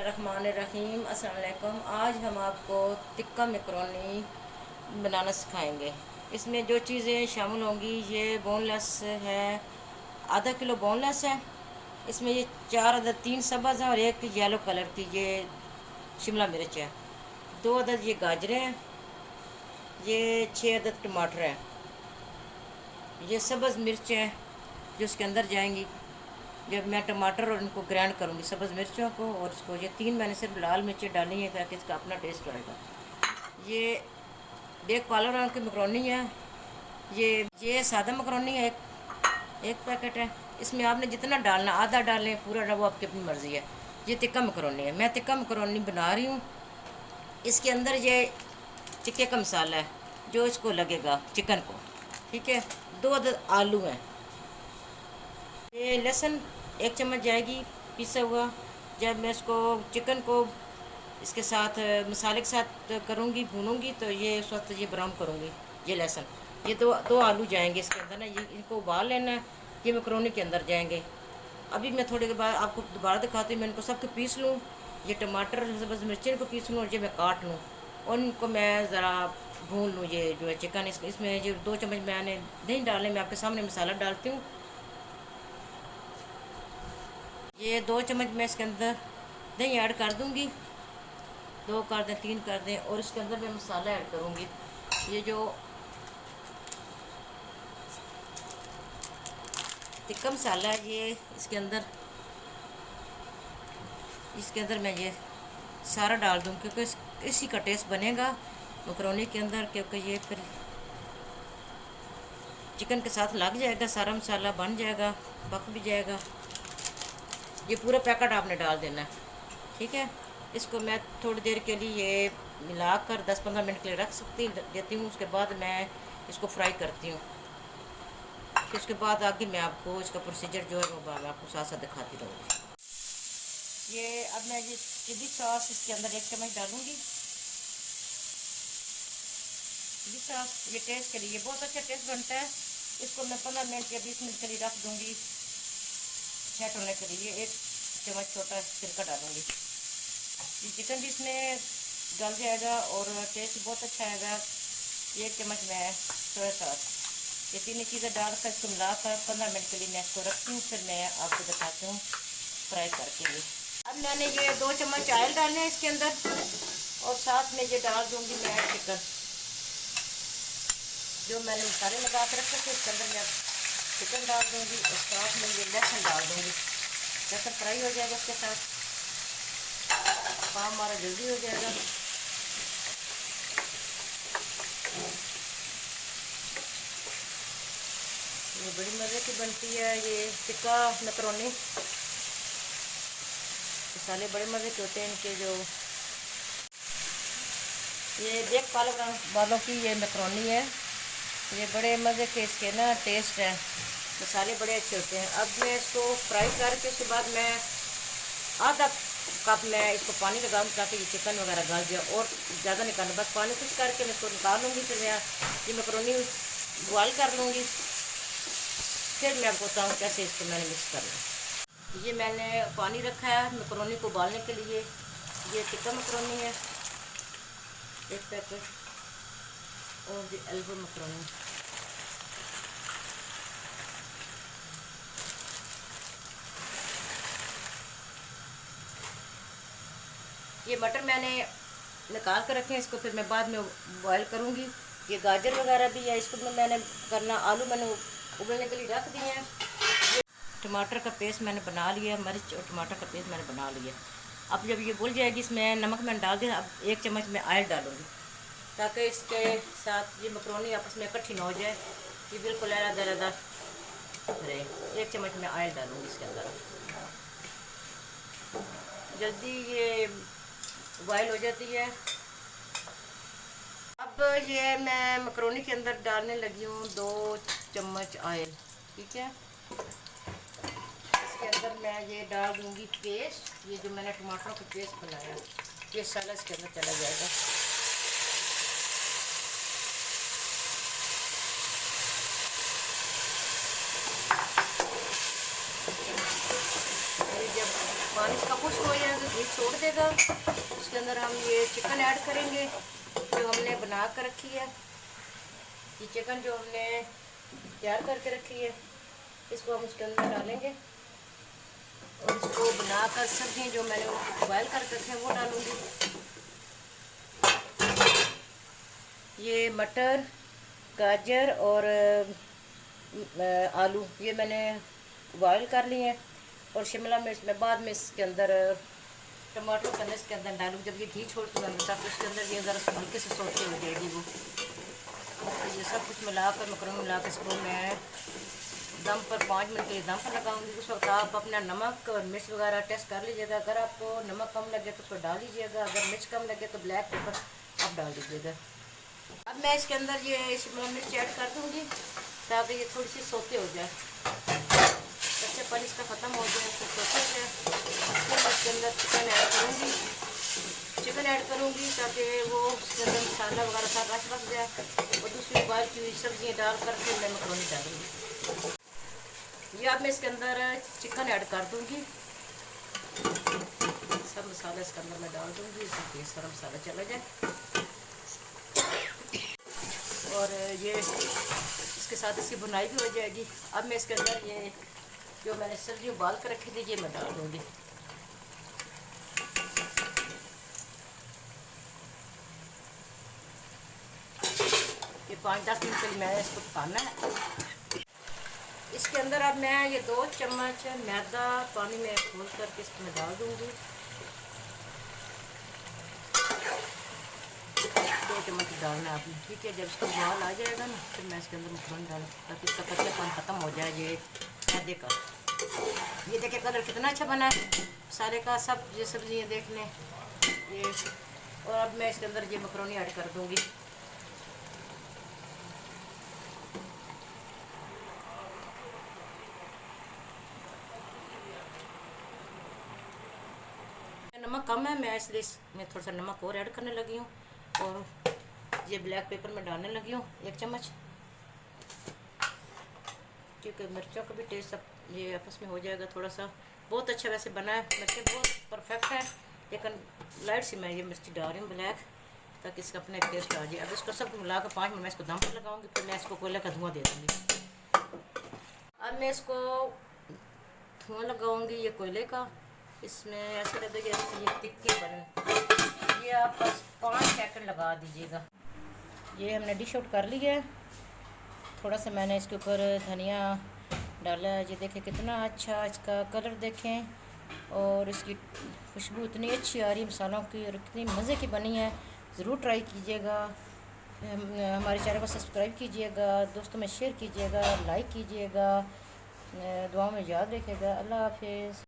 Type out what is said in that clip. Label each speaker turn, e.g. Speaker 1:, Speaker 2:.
Speaker 1: बिस्मिल्लाहिर्रहमानिर्रहीम। अस्सलाम वालेकुम। आज हम आपको टिक्का मैकरोनी बनाना सिखाएंगे। इसमें जो चीज़ें शामिल होंगी, ये बोनलेस है, आधा किलो बोनलेस है। इसमें ये 4 अदद 3 सब्ज़ हैं और एक येलो कलर की ये शिमला मिर्च है। 2 अदद ये गाजरें हैं। ये 6 अदद टमाटर हैं। ये सब्ज़ मिर्च हैं जो इसके अंदर जाएंगी। जब मैं टमाटर और इनको ग्राइंड करूँगी सब्ज़ मिर्चों को, और इसको ये 3 मैंने सिर्फ लाल मिर्चें डाली हैं ताकि इसका अपना टेस्ट आएगा। ये देख पालो रंग की मकरोनी है। ये सादा मकरोनी है, एक पैकेट है। इसमें आपने जितना डालना, आधा डालें, पूरा ना, वो आपकी अपनी मर्ज़ी है। ये टिक्का मकरोनी है, मैं टिक्का मकरोनी बना रही हूँ। इसके अंदर ये टिक्के का मसाला है जो इसको लगेगा चिकन को, ठीक है। 2 अदद आलू हैं। ये लहसुन 1 चम्मच जाएगी पिसा हुआ। जब मैं इसको चिकन को इसके साथ मसाले के साथ करूँगी, भूनूंगी, तो ये उस वक्त ये ब्राउन करूँगी। ये लहसुन, ये दो आलू जाएंगे इसके अंदर ना, ये इनको उबाल लेना है। ये मैकरोनी के अंदर जाएंगे। अभी मैं थोड़ी देर बाद आपको दोबारा दिखाती हूँ। मैं इनको सबको पीस लूँ। ये टमाटर सब्ज़ मिर्ची को पीस लूँ और ये मैं काट लूँ और इनको मैं ज़रा भून लूँ। ये जो है चिकन, इसमें जो 2 चम्मच मैंने नहीं डाले, मैं आपके सामने मसाला डालती हूँ। ये 2 चम्मच मैं इसके अंदर दही ऐड कर दूंगी। 2 कर दें, 3 कर दें, और इसके अंदर मैं मसाला ऐड करूंगी। ये जो टिक्का मसाला है, ये इसके अंदर मैं ये सारा डाल दूँ, क्योंकि इसी का टेस्ट बनेगा मकरोनी के अंदर, क्योंकि ये फिर चिकन के साथ लग जाएगा, सारा मसाला बन जाएगा, पक भी जाएगा। ये पूरा पैकेट आपने डाल देना है, ठीक है। इसको मैं थोड़ी देर के लिए ये मिलाकर 10-15 मिनट के लिए रख देती हूँ। उसके बाद मैं इसको फ्राई करती हूँ। उसके बाद आगे मैं आपको इसका प्रोसीजर जो है वो मैं आपको साथ साथ दिखाती रहूँगी। ये अब मैं ये चिली सॉस इसके अंदर 1 चम्मच डालूँगी। चिली सॉस ये टेस्ट के लिए बहुत अच्छा टेस्ट बनता है। इसको मैं 15 मिनट या 20 मिनट के लिए रख दूँगी सेट होने के लिए। 1 चम्मच छोटा सिरका डालूँगी। ये चिकन भी इसमें गल जाएगा और टेस्ट बहुत अच्छा आएगा। 1 चम्मच मैं सोया सॉस, ये 3 चीज़ें डालकर इसको मिलाकर 15 मिनट के लिए मैं इसको रखती हूँ। फिर मैं आपको दिखाती हूँ फ्राई करके। लिए अब मैंने ये 2 चम्मच ऑयल डाले हैं इसके अंदर, और साथ में ये डाल दूँगी मैं चिकन जो मैंने मसाले लगा के रखे थे। इसके अंदर मैं चिकन डाल दूँगी और साथ में ये लहसुन डाल दूँगी। लहसुन फ्राई हो जाएगा, उसके साथ काम हमारा जल्दी हो जाएगा। ये बड़ी मज़े की बनती है ये टिक्का मैकरोनी। मसाले बड़े मज़े के होते हैं इनके। जो ये देख पालो वालों की ये मैकरोनी है, ये बड़े मज़े के इसके ना टेस्ट है। मसाले बड़े अच्छे होते हैं। अब मैं इसको फ्राई करके उसके बाद मैं आधा कप मैं इसको पानी लगाऊँ ताकि ये चिकन वगैरह गल जाए, और ज़्यादा निकालना, बस पानी कुछ करके मैं इसको निकाल लूँगी। फिर मैं ये मैकरोनी बॉयल कर लूँगी। फिर मैं आपको बताऊँ कैसे इसको मैंने मिक्स करना। ये मैंने पानी रखा है मैकरोनी को उबालने के लिए। ये टिक्का मैकरोनी है 1 पैकेट, और ये एल्बो मैकरोनी। ये मटर मैंने निकाल कर रखे हैं, इसको फिर मैं बाद में बॉयल करूँगी। ये गाजर वगैरह भी है, इसको मैंने करना। आलू मैंने उबलने के लिए रख दिए हैं। ये टमाटर का पेस्ट मैंने बना लिया, मिर्च और टमाटर का पेस्ट मैंने बना लिया। अब जब ये भुल जाएगी, इसमें नमक मैंने डाल दिया। अब 1 चम्मच में ऑयल डालूँगी ताकि इसके साथ ये मकरोनी आपस में इकट्ठी ना हो जाए, ये बिल्कुल लहदा रहे। 1 चम्मच में ऑयल डालूँगी इसके अंदर। जल्दी ये बॉयल हो जाती है। अब ये मैं मकरोनी के अंदर डालने लगी हूँ 2 चम्मच ऑयल, ठीक है। इसके अंदर मैं ये डाल दूँगी पेस्ट, ये जो मैंने टमाटरों का पेस्ट बनाया, ये सारा इसके अंदर चला जाएगा। जब पानी इसका खुश्क हो जाए तो पानी छोड़ देगा। उसके अंदर हम ये चिकन ऐड करेंगे जो हमने बना कर रखी है। ये चिकन जो हमने तैयार करके रखी है इसको हम उसके अंदर डालेंगे और इसको बनाकर सब्जियाँ जो मैंने बॉयल करके रखे हैं वो डालूँगी। ये मटर, गाजर और आलू ये मैंने बॉयल कर लिए हैं और शिमला मिर्च मैं बाद में इसके अंदर टमाटर करने इसके अंदर डालूँ। जब ये घी छोड़ती है तो उसके अंदर ये ज़रा हल्के से सोते हो जाएगी वो। तो ये सब कुछ मिलाकर मकरोनी मिलाकर इसको मैं दम पर 5 मिनट के लिए दम पर लगाऊंगी। उस वक्त आप अपना नमक और मिर्च वगैरह टेस्ट कर लीजिएगा। अगर आपको नमक कम लगे तो उसको डाल लीजिएगा, अगर मिर्च कम लगे तो ब्लैक पेपर आप डाल दीजिएगा। अब मैं इसके अंदर ये शिमला मिर्च ऐड कर दूँगी ताकि ये थोड़ी सी सोते हो जाए, कच्चा पानी इसका ख़त्म हो जाए तो सोते हो जाए। फिर इसके अंदर चिकन ऐड करूँगी ताकि वो उसके अंदर मसाला वगैरह सब रस बस जाए और दूसरी बॉयल की हुई सब्जियाँ डाल कर फिर मैं मकरोनी डालूँगी। ये अब मैं इसके अंदर चिकन ऐड कर दूँगी, सब मसाला इसके अंदर मैं डाल दूँगी ताकि सारा मसाला चला जाए। और ये इसके साथ इसकी भुनाई भी हो जाएगी। अब मैं इसके अंदर ये जो मैंने सब्जी उबाल कर रखी थी ये मैं डाल दूँगी। ये 5-10 मिनट के लिए मैं इसको पकाना है। इसके अंदर अब मैं ये 2 चम्मच मैदा पानी में घोल करके इसमें डाल दूँगी। 2 चम्मच डालना है आपने, ठीक है। जब इसका उबाल आ जाएगा ना फिर मैं इसके अंदर मकरोनी डाल ताकि इसका कच्चापन ख़त्म हो जाए ये मैदे का। ये देखिए कलर कितना अच्छा बना है सारे का, सब ये सब्जियाँ देख लें ये। और अब मैं इसके अंदर ये मकरोनी ऐड कर दूँगी। नमक कम है, मैं इसलिए इसमें थोड़ा सा नमक और ऐड करने लगी हूँ और ये ब्लैक पेपर में डालने लगी हूँ 1 चम्मच, क्योंकि मिर्चों का भी टेस्ट सब ये आपस में हो जाएगा थोड़ा सा। बहुत अच्छा वैसे बना है, मिर्चें बहुत परफेक्ट है, लेकिन लाइट सी मैं ये मिर्ची डाल रही हूँ ब्लैक ताकि इसका अपने टेस्ट आ जाए। अब इसको सब मिलाकर 5 मिनट मैं इसको दम पर लगाऊंगी, फिर मैं इसको कोयले का धुआं दे दूँगी। अब मैं इसको धुआं लगाऊंगी ये कोयले का, इसमें ऐसा लगेगा ये टिक्की बने। ये आप बस 5 सेकंड लगा दीजिएगा। ये हमने डिश आउट कर लिया है। थोड़ा सा मैंने इसके ऊपर धनिया डाला है। ये देखें कितना अच्छा इसका कलर देखें और इसकी खुशबू इतनी अच्छी आ रही है मसालों की और इतनी मज़े की बनी है। ज़रूर ट्राई कीजिएगा, हमारे चैनल को सब्सक्राइब कीजिएगा, दोस्तों में शेयर कीजिएगा, लाइक कीजिएगा, दुआ में याद रखिएगा। अल्लाह हाफिज़।